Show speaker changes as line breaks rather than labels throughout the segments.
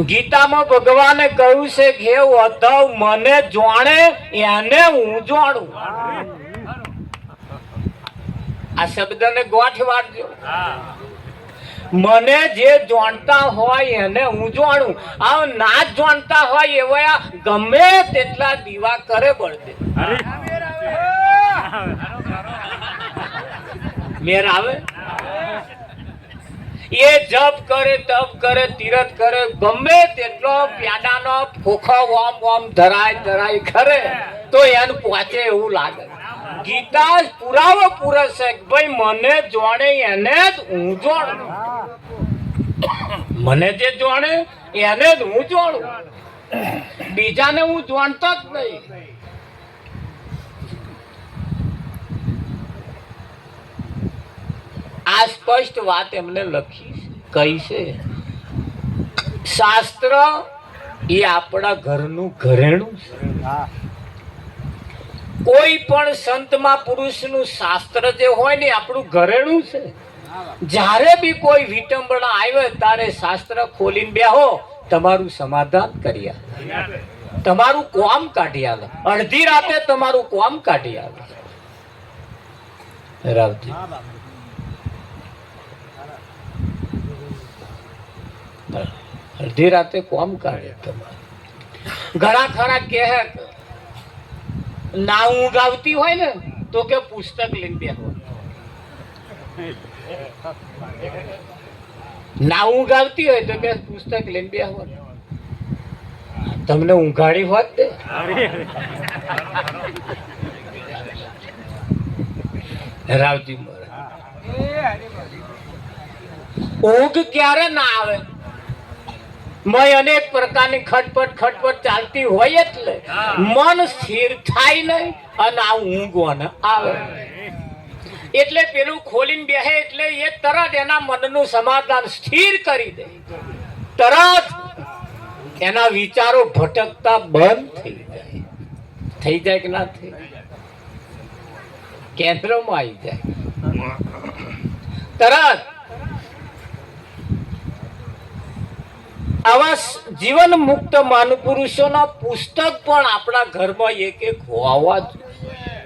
ગીતામાં ભગવાને કહ્યું છે કે ઉદ્ધવ મને જાણે એને હું જાણું. આ શબ્દને ગોઠ વાળજો. મને જે જાણતા હોય એને હું જાણું. આ ના જાણતા હોય એવા ગમે તેટલા દીવા કરે બળદે. મેર આવે? એ જપ કરે, તપ કરે, તીરથ કરે, ગમે તેટલો પ્યાદાનો ખોખો ઓમ ઓમ ધરાય કરે તો એને પહોંચે એવું લાગે. ગીતા પુરાવો પૂરે છે કે ભાઈ મને જાણે એને જ હું જાણું. મને જે જાણે એને જ હું જાણું. બીજાને હું જાણતો જ નહીં. આ સ્પષ્ટ વાત એમને લખી કઈ છે. શાસ્ત્ર એ આપણા ઘરનું ઘરેણું છે. કોઈ પણ સંતમાં પુરુષનું શાસ્ત્ર જે હોય ને આપણું ઘરેણું છે. જ્યારે બી કોઈ વિટંબણા આવે ત્યારે શાસ્ત્ર ખોલીને બેહો, તમારું સમાધાન કરી આલે, તમારું કોમ કાઢી આલે. અડધી રાતે તમારું કોમ કાઢી આલે. રાવજી અડધી રાતે કોમ કાઢે. ઘણા ખરા કહે ના ઊંઘ આવતી હોય ને તો કે પુસ્તક લઈને બેહો. ના ઊંઘ આવતી હોય તો કે પુસ્તક લઈને બેહો. તમને ઊંઘાડી હોત ને. રાવજી ઊંઘ ક્યારે ના આવે? મય અનેક પ્રકારની ખટપટ ચાલતી હોય એટલે મન સ્થિર થાય નહીં અને આ ઊંઘ આવે. એટલે પેલું ખોલીને બેહે એટલે એ તરત એના મનનું સમાધાન સ્થિર કરી દે. તરત એના વિચારો ભટકતા બંધ થઈ જાય. થઈ જાય કે ના થઈ? કેન્દ્રમાં આવી જાય તરત. આવા જીવન મુક્ત મહાપુરુષોના પુસ્તક પણ આપણા ઘરમાં એક એક હોવા જોઈએ.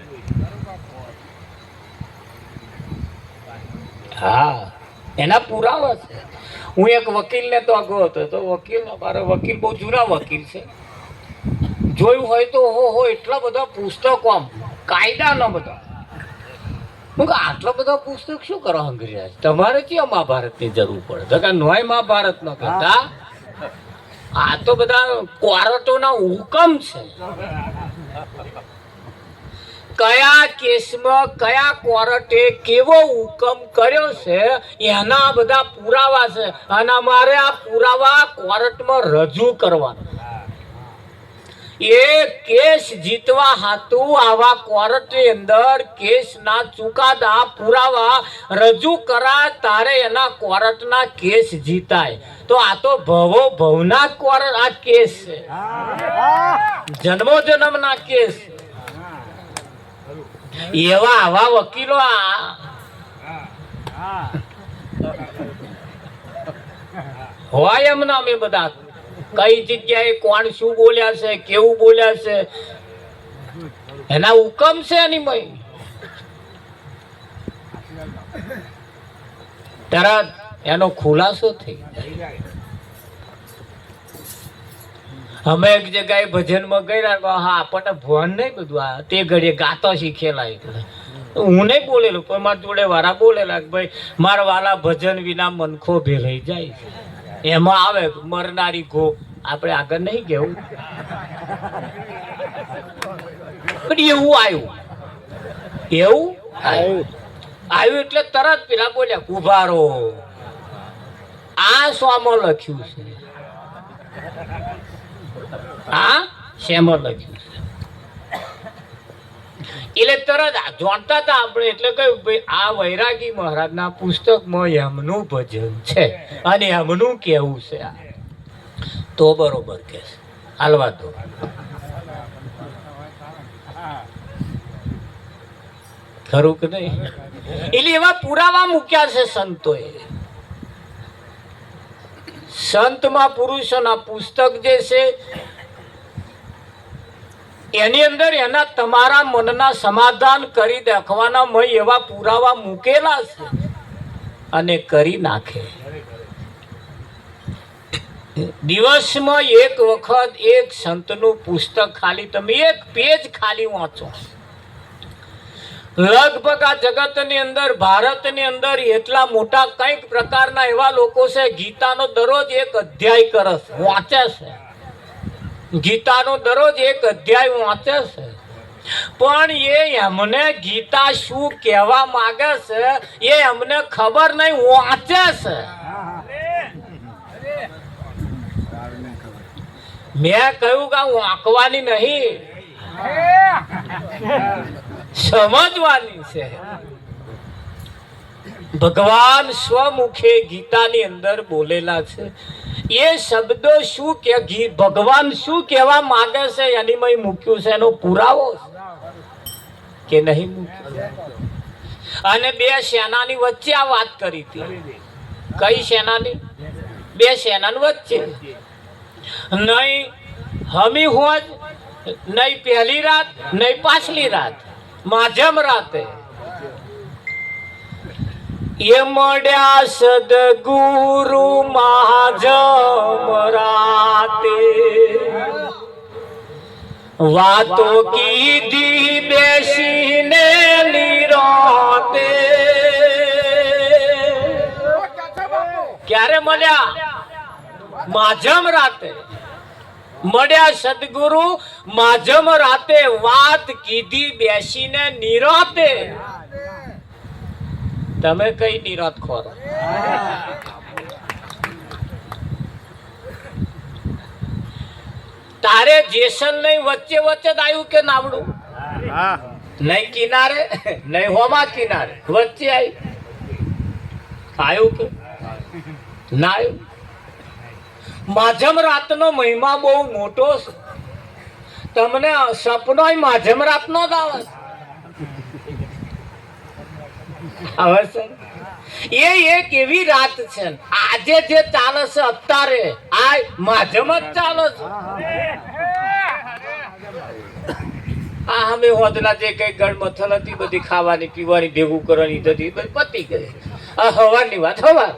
હા, એના પુરાવા છે. હું એક વકીલને તો આગળ હતો તો મારા વકીલ બહુ જૂના વકીલ છે. જોયું હોય તો હો એટલા બધા પુસ્તકો આમ કાયદાના બધા. હું કે આટલા બધા પુસ્તક શું કરવા હંગરી? તમારે ક્યાં મહાભારતની જરૂર પડે? તો કે નોય મહાભારત ન કરતા આ તો બધા કોર્ટોના હુકમ છે. કયા કેસમાં કયા કોર્ટે કેવો હુકમ કર્યો છે એના બધા પુરાવા છે અને અમારે આ પુરાવા કોર્ટમાં રજૂ કરવાના. એ કેસ જીતવા હાતું આવા કોર્ટની અંદર કેસના ચુકાદા પુરાવા રજૂ કરાય તારે એના કોર્ટના કેસ જીતાય. તો આ તો ભવના કોર્ટ આ કેસ છે. જન્મો જન્મના કેસ. એવા આવા વકીલો હોય એમના અમે બધા કઈ જગ્યાએ કોણ શું બોલ્યા છે, કેવું બોલ્યા છે, એના હુકમ છે એની મય. તરત એનો ખુલાસો થઈ જાય. અમે એક જગ્યાએ ભજનમાં ગયા, હા આપણને ભવન નહીં બધું આ તે ઘડીએ ગાતો શીખેલા. એટલે હું નહીં બોલેલું પણ મારા જોડે વાળા બોલેલા કે ભાઈ મારા વાલા ભજન વિના મનખો ભેરાઈ જાય. એમાં આવે મરનારી ગો. આપણે આગળ નહીં કેવું પણ એવું આવ્યું એટલે તરત પેલા બોલ્યા ઉભારો. આ શોમાં લખ્યું છે? હા, શેમાં લખ્યું છે? એટલે તરત જાણતા હતા આપણે. એટલે કહ્યું ભાઈ આ વૈરાગી મહારાજના પુસ્તકમાં એમનું ભજન છે અને એમનું કેવું છે. તો બરોબર કે હાલવા દો. ખરું કે નહીં? એટલે એવા પુરાવા મૂક્યા છે સંતોએ. સંતમાં પુરુષોના પુસ્તક જે છે એની અંદર એના તમારા મનના સમાધાન કરી દેખવાના એવા પુરાવા મૂકેલા છે અને કરી નાખે. દિવસમાં એક વખત એક સંતનું પુસ્તક ખાલી તમે એક પેજ ખાલી વાંચો, લગભગ આ જગતની અંદર ભારતની અંદર એટલા મોટા કંઈક પ્રકારના એવા લોકો છે ગીતાનો દરરોજ એક અધ્યાય કરે છે, વાંચે છે. ગીતાનો દરરોજ એક અધ્યાય વાંચે છે, પણ એમને ગીતા શું કહેવા માંગે છે એ એમને ખબર નહીં, વાંચે છે. મેં કહ્યું કે વાંકવાની નહીં, સમજવાની છે. ભગવાન સ્વમુખે ગીતાની અંદર બોલેલા છે. એ શબ્દો શું કે ભગવાન શું કહેવા માંગે છે એની મેં મૂક્યું છે, એનો પુરાવો કે નહીં મૂક્યું. અને બે સેનાની વચ્ચે આ વાત કરી હતી. કઈ સેનાની? બે સેનાની વચ્ચે. નહીં હમી હોજ, નહીં પહેલી રાત, નહીં પાછલી રાત, માધ્યમ રાતે એ મળ્યા સદગુરુ માધ્યમ રાતે. વાતો કીધી બેસીને નિરાતે. ક્યારે મળ્યા? માધ્યમ રાતે મળ્યા સદગુરુ માધ્યમ રાતે. વાત કીધી બેસીને નિરાતે. તમે કઈ નિરાત ખોરો? તારે જેસલ નહીં વચ્ચે વચ્ચે જ આવ્યું કે નાવડું? નહીં કિનારે, નહીં હોમા કિનારે, વચ્ચે આવ્યું કે ના આવ્યું? માધ્યમ રાતનો મહિમા બહુ મોટો છે. તમને સપનો માધ્યમ રાતનો જ આવે છે. એ એક એવી રાત છે આજે જે ચાલે છે અત્યારે આ માધ્યમ જ ચાલે છે. આ અમે હોદના જે કઈ ગળમથલ હતી બધી ખાવાની પીવાની ભેગું કરવાની હતી પતી ગઈ. આ હવાની વાત હવાર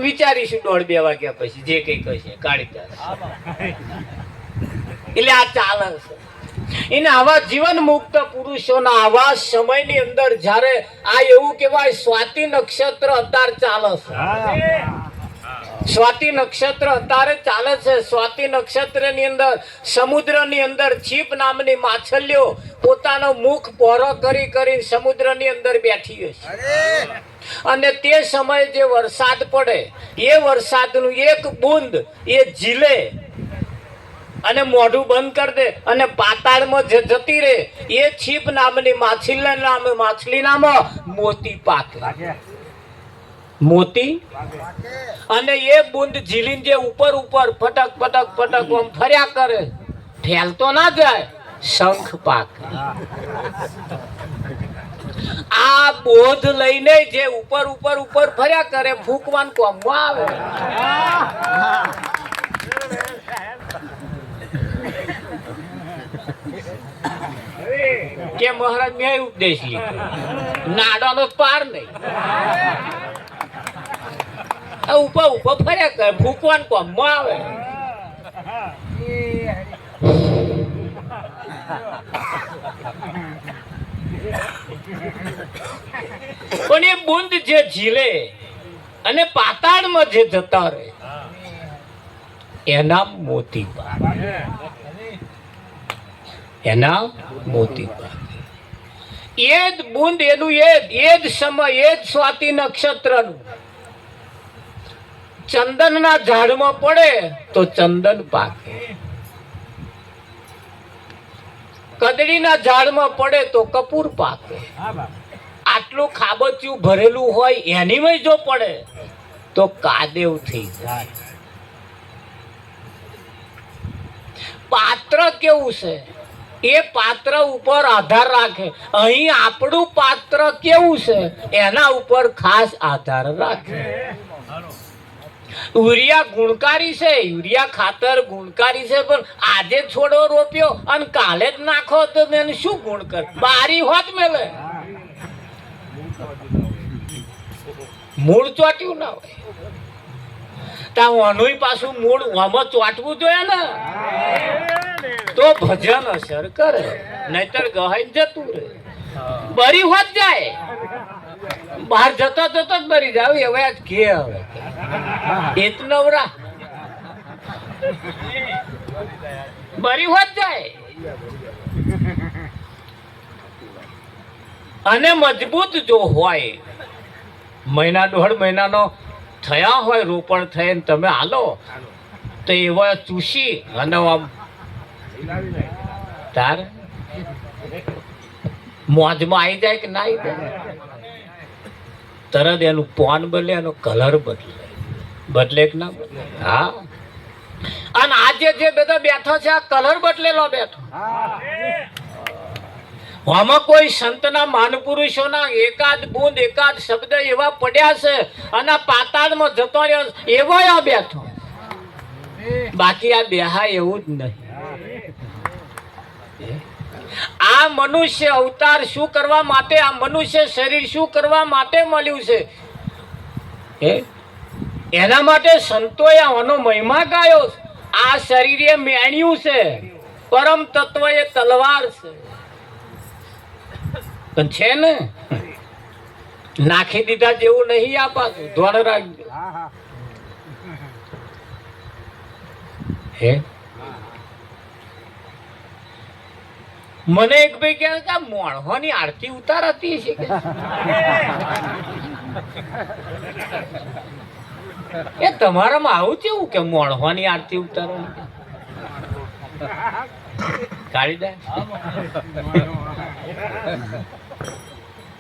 વિચારીશું 1:30 વાગ્યા પછી જે કઈ કહેશે કાઢી ચાલે. એટલે આ ચાલે છે. એને આવા જીવન મુક્ત પુરુષોના આવા સમયની અંદર જ્યારે આ એવું કહેવાય સ્વાતિ નક્ષત્ર અત્યારે ચાલે છે. સ્વાતિ નક્ષત્ર અત્યારે ચાલે છે. સ્વાતિ નક્ષત્રની અંદર સમુદ્રની અંદર છીપ નામની માછલીઓ પોતાનો મુખ પહોળો કરી કરી સમુદ્રની અંદર બેઠી હશે. અને તે સમયે જે વરસાદ પડે એ વરસાદનું એક બૂંદ એ ઝીલે અને મોઢું બંધ કરી દે અને પાતાળમાં જતી રહે. એ છીપ નામની માછલી નામ મોતી પાકે. મોતી અને એ બૂંદ ઝીલીને જે ઉપર ઉપર ફટક ફટક ફટક આમ ફર્યા કરે, ફેલતો ના જાય, શંખ પાકે. આ બોધ લઈને જે ઉપર ઉપર ઉપર ફર્યા કરે ફૂંકવાનું કોમમાં આવે. કે મહારાજ મેં ઉપદેશ લીધો, નાડાનો પાર નહીં. ઉપર ઉપર ફર્યા કરે ફૂંકવાનું કોમમાં આવે. પણ એ બુંદ જે ઝીલે અને પાતાળમાં જે જતા રહે એના મોતી પાકે. એના મોતી પાકે. એ જ બુંદ એનું એ જ સમય એ જ સ્વાતિ નક્ષત્રનું ચંદનના ઝાડમાં પડે તો ચંદન પાકે. કદડીના ઝાડમાં પડે તો કપૂર પાકે. આટલું ખાબચિયું ભરેલું હોય એનીમાં જો પડે તો કાદેવ થઈ જાય. પાત્ર કેવું છે? એ પાત્ર ઉપર આધાર રાખે. અહીં આપણું પાત્ર કેવું છે એના ઉપર ખાસ આધાર રાખે. યુરિયા ગુણકારી છે, યુરિયા ખાતર ગુણકારી છે, પણ આજે છોડો રોપ્યો અને કાલે જ નાખો તો એને શું ગુણ કર? બારી હોત મેલે મૂળ ચોટ્યું ના હોય. તાનું પાછું મૂળ આમાં ચોટવું જોઈએ ને, તો ભજન અસર કરે, નહીતર ગહાઈ જતું રહે. બરી હોત જાય, બહાર જતો જતો જ બરી જાવ. હવે આજ કે હવે એ તો નવરા બરી હોત જાય. અને મજબૂત જો હોય, મહિના દોઢ મહિનાનો થયા હોય રોપણ થઈને તમે હાલો તો એવા ચૂસી અને આમ તાર મોજમાં આવી જાય કે ના આવી જાય, તરત એનું પોન બદલે, એનો કલર બદલે કે ના બદલે? હા. અને આજે જે બધા બેઠો છે આ કલર બદલેલો બેઠો. આમાં કોઈ સંતના મહાપુરુષોના એકાદ બુંદ એકાદ શબ્દ એવા પડ્યા છે અને પાતાળમાં જતો રહ્યો એવો આ બેઠો. બાકી આ બેહાય એવું જ નહીં. આ મનુષ્ય અવતાર શું કરવા માટે, આ મનુષ્ય શરીર શું કરવા માટે મળ્યું છે એના માટે સંતોએ આનો મહિમા ગાયો. આ શરીરે મેણ્યું છે, પરમ તત્વ એ તલવાર છે. પણ છે ને નાખી દીધા જેવું નહીં. આ પાછું ધોળ રાખજો. હે મને એક ભાઈ કહે કે મોણહોની આરતી ઉતારતી છે કે એ તમારામાં આવું કેવું કે મોણહોની આરતી ઉતારવાની કાઢી દે?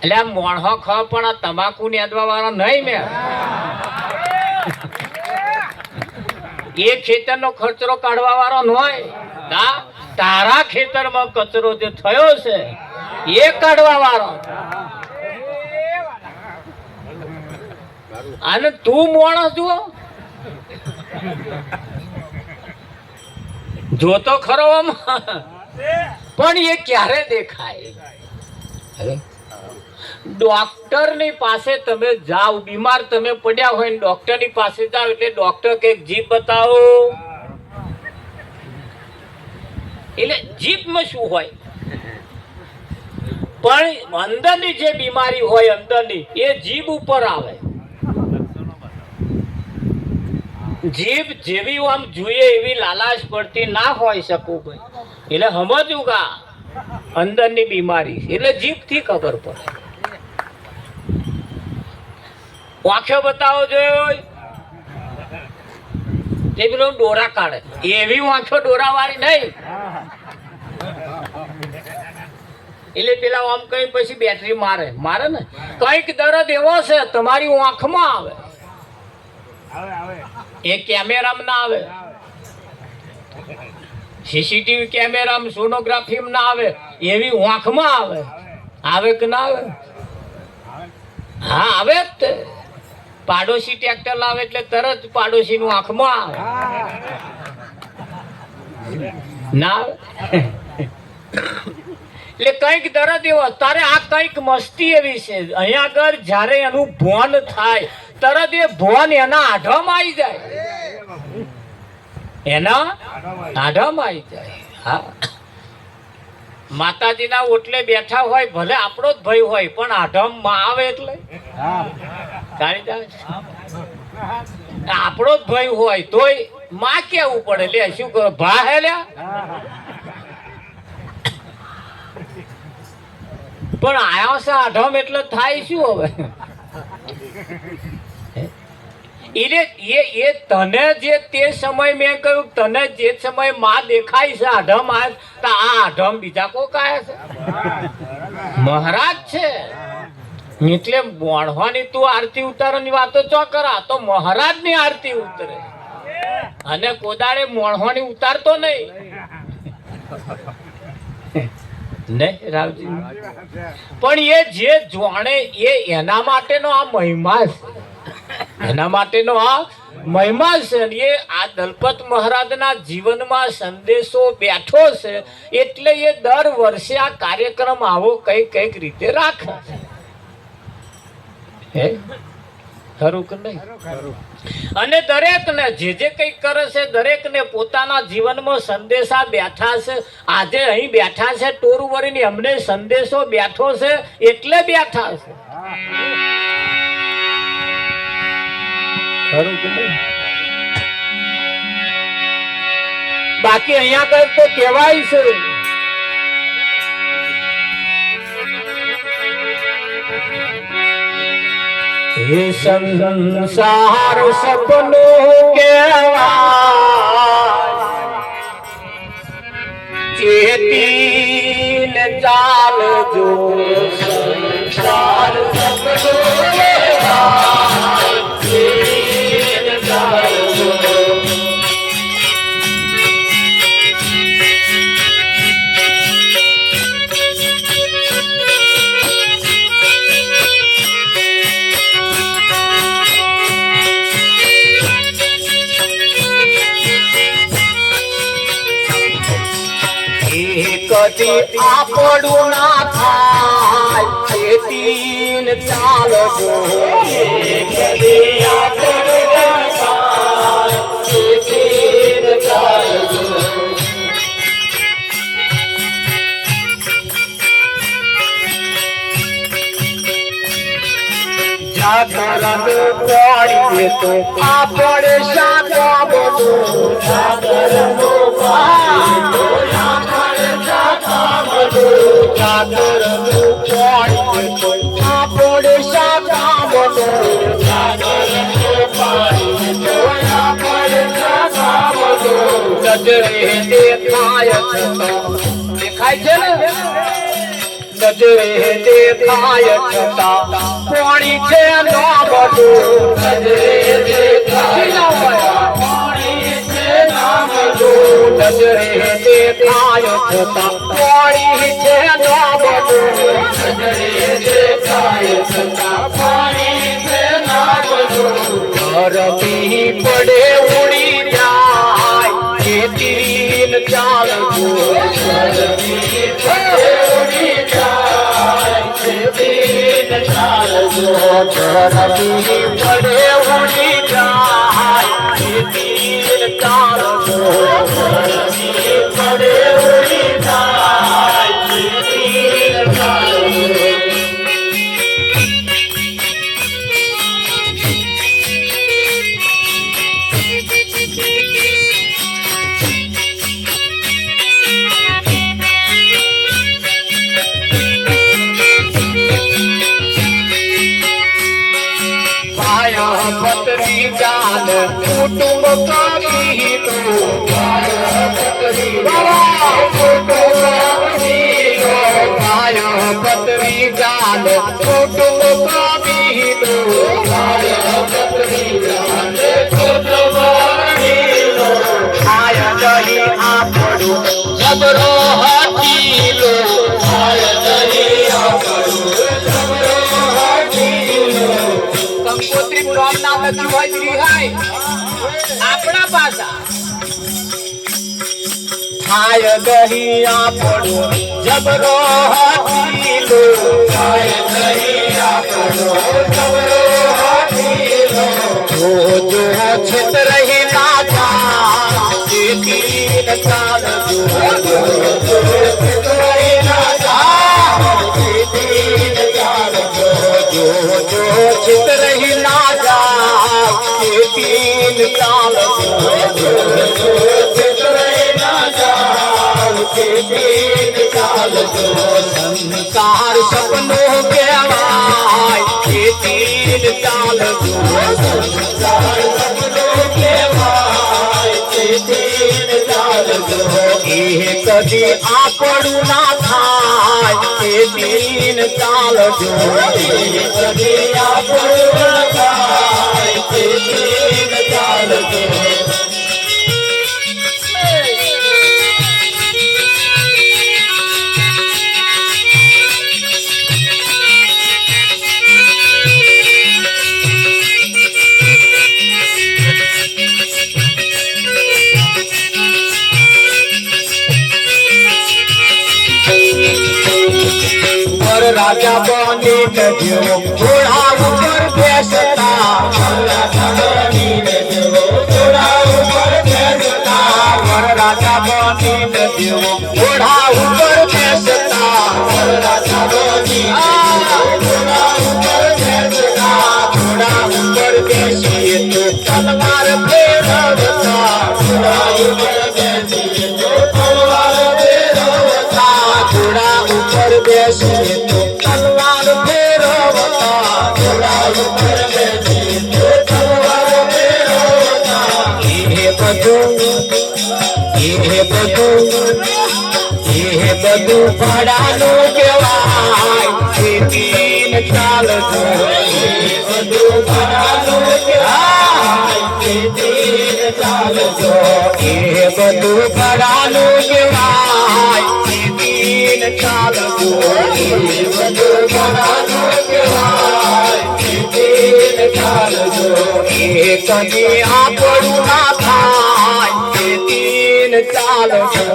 એટલે આ મોણહો ખાવ પણ આ તમાકુ નેદવા વાળો નહીં. મેં એ ખેતરનો ખર્ચરો કાઢવા વાળો ન હોય. તારા ખેતરમાં કચરો જે થયો છે એ કાઢવા વાળો. અને તું માણસ જુઓ જોતો ખરો પણ એ ક્યારે દેખાય? ડોક્ટર ની પાસે તમે જાઓ, બીમાર તમે પડ્યા હોય ને ડોક્ટર ની પાસે જાઓ એટલે ડોક્ટર કે જીભ બતાવો. એટલે જીભમાં શું હોય? પણ અંદરની જે બીમારી હોય અંદરની એ જીભ ઉપર આવે. જીભ જેવી આમ જોઈએ એવી લાલાશ પડતી ના હોય શકું ભાઈ. એટલે સમજવું કા અંદરની બીમારી એટલે જીભ થી ખબર પડે. આંખો બતાવો જોઈએ તે પેલો ડોરા કાઢે એવી આંખો ડોરા વાળી નહીં. એટલે પેલા આમ કઈ પછી બેટરી મારે ને કઈક દર્દ એવો છે તમારી આંખમાં આવે, એ કેમેરામાં ના આવે, સીસીટીવી કેમેરામાં સોનોગ્રાફીમાં ના આવે, એવી આંખમાં આવે. આવે કે ના આવે? હા આવે જ તે. પાડોશી ટ્રેક્ટર લાવે એટલે તરત પાડોશી નું આંખમાં આવે ના આવે? એટલે કઈક દર્દ એવો તારે આ કઈક મસ્તી એવી છે. અહીંયા આગળ જયારે એનું ભોન થાય તરત એ ભોન એના આઢામાં આવી જાય, એના આઢામાં આવી જાય. હા, માતાજીના ઓટલે બેઠા હોય ભલે આપણો જ ભય હોય પણ આઢામાં આવે એટલે આપણો જ ભય હોય તોય માં કેવું પડે લે શું કરો ભા હે લ્યા. પણ આયા છે આઢમ એટલે થાય શું હવે? એટલે એ તને જે તે સમય મેં કહ્યું તને જે સમય માં દેખાય છે આઢમ આ આઢમ બીજા કોક આયા છે? મહારાજ છે. એટલે મોણવાની તું આરતી ઉતારવાની વાતો ચો કરા તો મહારાજ ની આરતી ઉતરે અને કોદાળે મોણવાની ઉતારતો નહીં. ને રાવજી પણ એ જે જોણે એના માટેનો આ મહિમા છે, એના માટેનો આ મહિમા છે. એ આ દલપત મહારાજના જીવનમાં સંદેશો બેઠો છે એટલે એ દર વર્ષે આ કાર્યક્રમ આવો કઈક રીતે રાખે છે. ખરું કે નહીં? અને દરેકને જે કઈ કરે છે દરેકને પોતાના જીવનમાં સંદેશા બેઠા છે. આજે અહીં બેઠા છે ટોરુવરીની અમને સંદેશો બેઠો છે એટલે બેઠા છે. ખરું કે નહીં? બાકી અહીંયા કઈ તો કહેવાય છે હે સંસાર સપનો કેવાય ચેતીને ચાલજો સંસાર સપનો કેવાય ચેતીને ચાલજો. કદી આપણું ના થાય ચેતીન ચાલજો. કદી આપણું ના થાય ચેતીન ચાલજો. જાગરણ પાડીએ તો આપણે શાકા બધું જાગરણ નજરે દેખાય છે ને નજરે દેખાય છતાં કોણી છે નો બધું નજરે દેખાય નજરે દેખાય છતાં કોણી છે નો બધું નજરે દેખાય છતાં કોણી છે નો બધું. ગરમી પડે ઉડી જાય ચેતીન ચાલજો. ગરમી પડે ઉડી જાય ચેતીન ચાલજો. ગરમી પડે ઉડી જાય ચેતીન ચાલજો. ગરમી પડે ઉડી જાય ચેતીન ચાલજો. પતરી જાન કુટુંબ કાઢી તો પતરી જાન કુટુંબ કાઢી તો આય દહી આપણું જબરો હાથીલો આય દહી આપણું જબરો હાથીલો. કંકોત્રી પ્રોમ નામ નથી હોય રિહાય આપણા પાસા આય દહી આપણું જબરો હાથીલો આય દહી આપણું જબરો હાથીલો. જો છેત રહી ના જા ચેતીન ચાલજો. જો છેત રહી ના જા ચેતીન ચાલજો. જો ચિત રહી ના જા ચેતીન ચાલજો. ચિત રહી ના જા ચેતીન ચાલજો. સંસાર સપનો કહેવાય ચેતીન ચાલજો. સંસાર સપનો કહેવાય ચેતીન ચાલજો. એ કદી આપણું ના થાય ચેતીન ચાલજો. કદી આપણું ના થાય ચેતીન ચાલજો. રાજા બનીને જેવો ઘોડા ઉપર બેસતા વરરાજા બનીને જેવો ઘોડા ઉપર બેસતા વરરાજા બનીને જેવો ઘોડા ઉપર બેસતા વરરાજા બનીને ઘોડા ઉપર બેસતા ઘોડા ઉપર બેસીએ તો તલવાર ફેરવતા ઘોડા ઉપર બેસીએ તો તલવાર ફેરવતા ઘોડા ઉપર બેસીએ તો તલવાર ફેરવતા ઘોડા ઉપર બેસીએ તો તલવાર ફેરવતા એ બધું ભાડાનું કહેવાય ખેતીન ચાલતો એ બધું ભાડાનું કહેવાય ખેતીન ચાલતો એ બધું ભાડાનું કહેવાય ખેતીન ચાલતો એ બધું ભાડાનું કહેવાય ખેતીન ચાલતો એ કદી આપણું ના થાય ખેતીન ચાલતો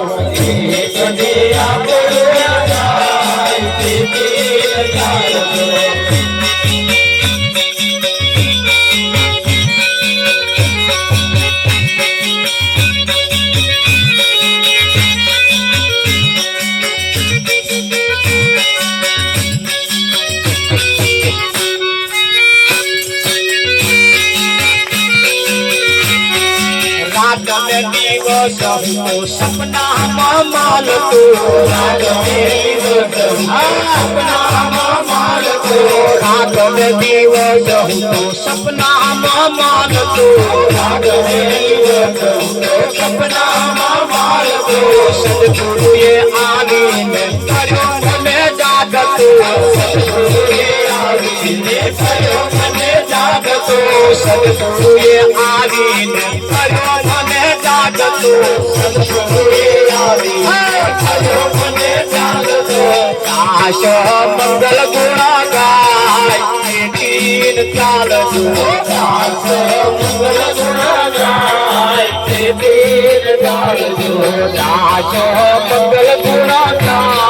એ કદી આપણું ના થાય ખેતીન ચાલતો દિવસ હું સપનામાં માલતો રાત દિવસ સપનામાં માલતો રાત દિવસ હું સપનામાં માલતો રાત દિવસ સપનામાં માલતો સદગુરુએ આવીને કર્યો મને જાગતો સદગુરુએ આવીને કર્યો મને જાગતો સદગુરુએ આવીને કર્યો મને જાગતો સદગુરુએ આવીને કર્યો મને જાગતો આશ મંગલ ગુણ ગાય ખેતીન ચાલતો આશ મંગલ ગુણ ગાય ખેતીન ચાલતો આશ મંગલ ગુણ ગાય